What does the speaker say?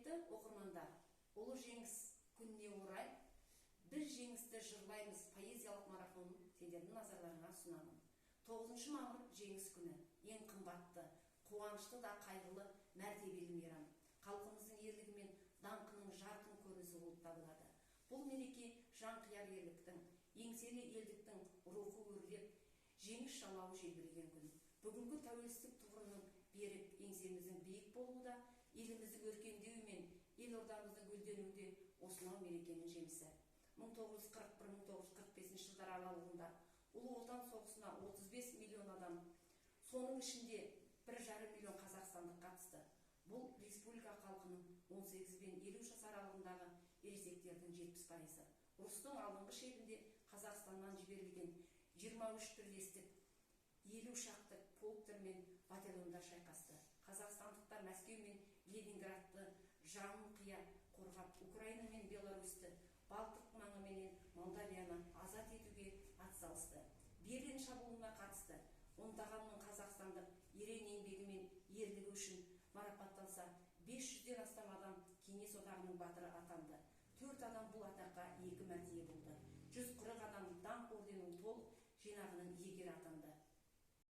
Құрметті оқырмандар, ұлы жеңіс күніне орай біз жеңісті жырлаймыз поэзиялық марафонын сендердің назарларыңа ұсынамын. 9 мамыр жеңіс күні, ең қымбатты, қуанышты да қайғылы мәртебелі мейрам. Халқымыздың ерлігі мен даңқының жарқын көрінісі болып табылады. Бұл мереке жанқияр ерліктің, еңселі елдіктің рухы өрлеп, жеңіс жалауы желбіреген күн. Бүгінгі тәуелсіздік тұғырының берік, еңсеміздің биік болуы, еліміздің өркендеуі мен елордамыздың гүлденуі осынау мерекенің жемісі. 1941-1945 жылдар аралығында Ұлы Отан соғысына 35 миллион адам, соның ішінде 1,5 миллион қазақстандық қатысты. Бұл республика халқының 18 пен 50 жас аралығындағы ересектердің 70%. Ұрыстың алдыңғы шебінде Қазақстаннан жіберілген 23 бірлестік, 50 шақты полктер мен батальондар шайқасты. Қазақстандықтар Мәскеу мен Ленинградты жанын қия қорғап, Украина мен Беларусьті, Балтық маңы менен Молдавияны азат етуге атсалысты. Берлин шабуылына қатысты. Ондаған мың қазақстандық ерен еңбегі мен ерлігі үшін марапатталса, 500-ден астам адам Кеңес одағының батыры атанды. 4 адам бұл атаққа 2 мәрте ие болды. 140 адам даңқ орденінің толық жинағының иегері